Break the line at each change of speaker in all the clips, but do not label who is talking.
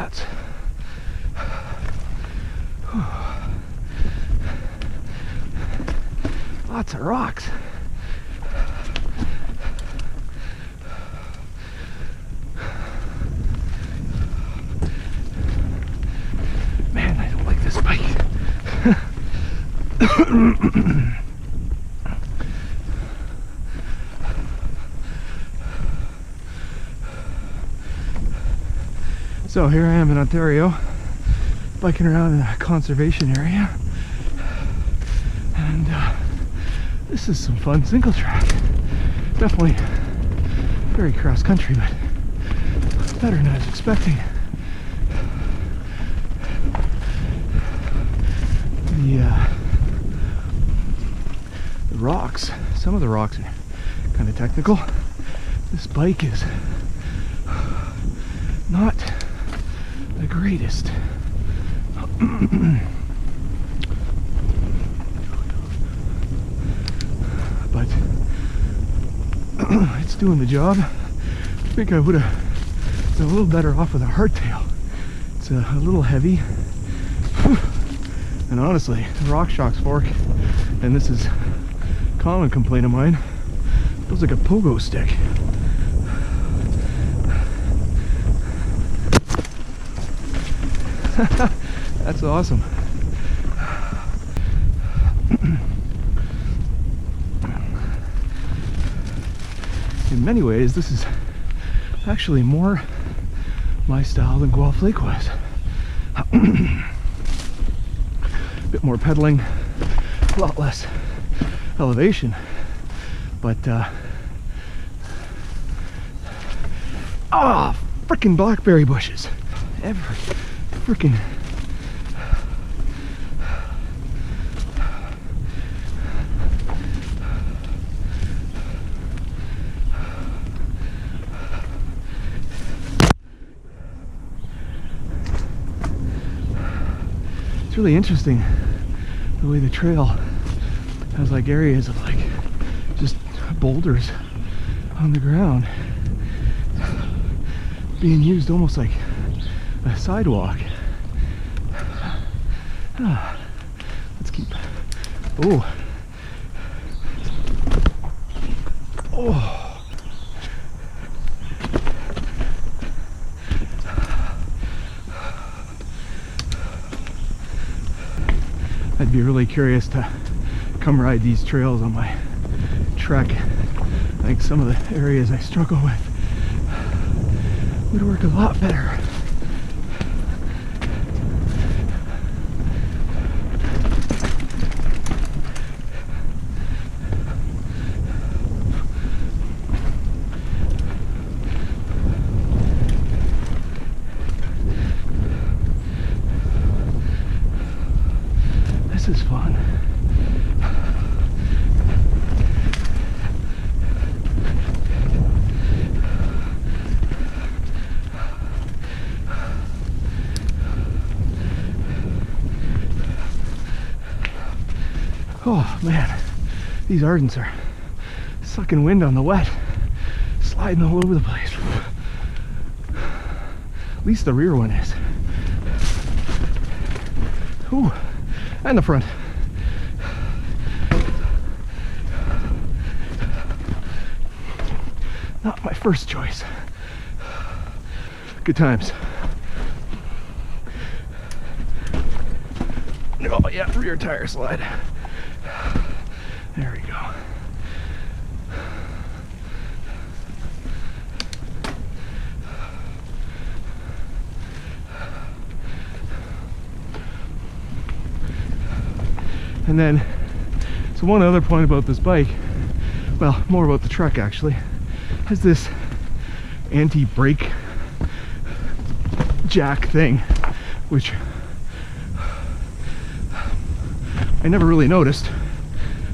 nuts. Lots of rocks. Man, I don't like this bike. So here I am in Ontario, biking around in a conservation area, and this is some fun single track. Definitely very cross country, but better than I was expecting. The rocks, some of the rocks are kind of technical. This bike is not the greatest. But it's doing the job. I think I would have been a little better off with a hardtail. It's a little heavy. And honestly, the RockShox fork, and this is a common complaint of mine, feels like a pogo stick. That's awesome. In many ways, this is actually more my style than Guelph Lake was. A bit more pedaling, a lot less elevation, but freaking blackberry bushes. Every freaking it's really interesting the way the trail has like areas of like just boulders on the ground being used almost like a sidewalk. Let's keep. Oh. I'd be really curious to come ride these trails on my trek. I think some of the areas I struggle with would work a lot better. This is fun. Oh man, these Ardents are sucking wind on the wet, sliding all over the place. At least the rear one is. Ooh, and the front. Not my first choice. Good times. Oh yeah, rear tire slide. There we go. And then, so one other point about this bike, well, more about the truck actually, has this anti-brake jack thing, which I never really noticed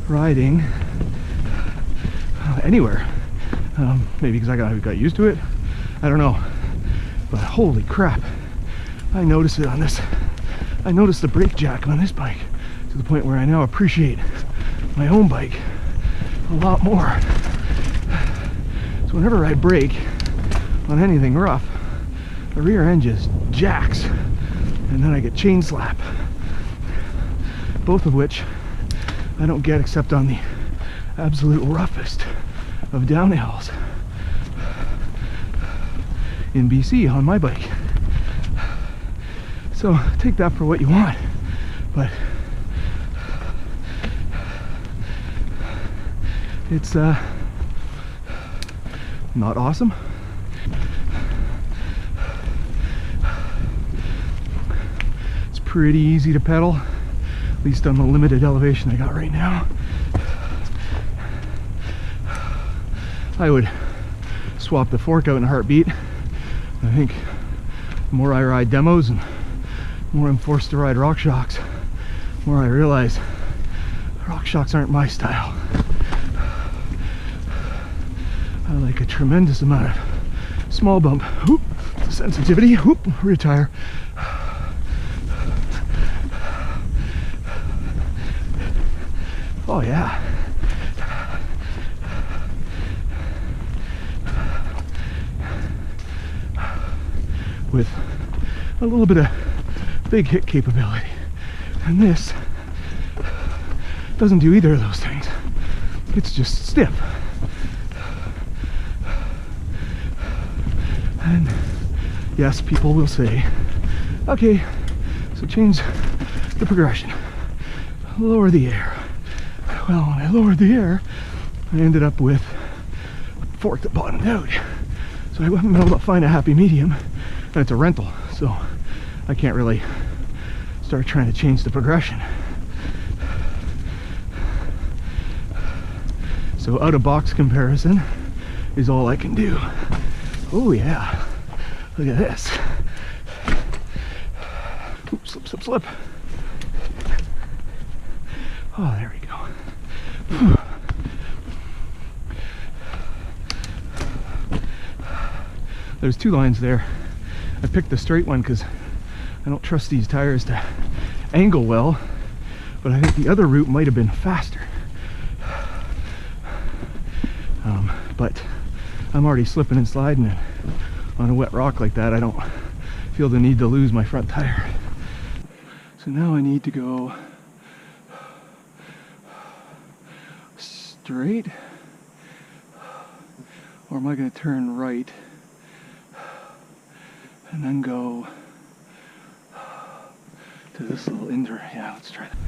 riding anywhere. Maybe because I got used to it, I don't know, but holy crap, I noticed it on this. I noticed the brake jack on this bike to the point where I now appreciate my own bike a lot more. So whenever I brake on anything rough, the rear end just jacks, and then I get chain slap, both of which I don't get except on the absolute roughest of downhills in BC on my bike. So take that for what you want, but it's not awesome. It's pretty easy to pedal, at least on the limited elevation I got right now. I would swap the fork out in a heartbeat. I think the more I ride demos and the more I'm forced to ride RockShox, the more I realize RockShox aren't my style. I like a tremendous amount of small bump, whoop, sensitivity, whoop, retire. Oh yeah. With a little bit of big hit capability. And this doesn't do either of those things. It's just stiff. And yes, people will say, okay, so change the progression. Lower the air. Well, when I lowered the air, I ended up with a fork that bottomed out. So I wasn't able to find a happy medium. And it's a rental, so I can't really start trying to change the progression. So out of box comparison is all I can do. Oh yeah, look at this. Oops, slip, slip, slip. Oh, there we go. Whew. There's two lines there. I picked the straight one because I don't trust these tires to angle well, but I think the other route might have been faster. But I'm already slipping and sliding, and on a wet rock like that I don't feel the need to lose my front tire. So now I need to go straight, or am I going to turn right and then go to this little yeah, let's try that.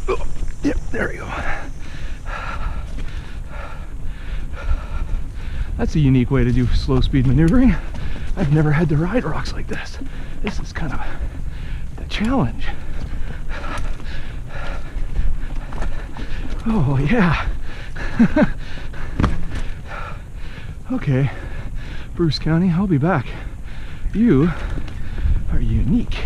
Oh, yep, there we go. That's a unique way to do slow speed maneuvering. I've never had to ride rocks like this. This is kind of a challenge. Oh yeah. Okay, Bruce County, I'll be back. You are unique.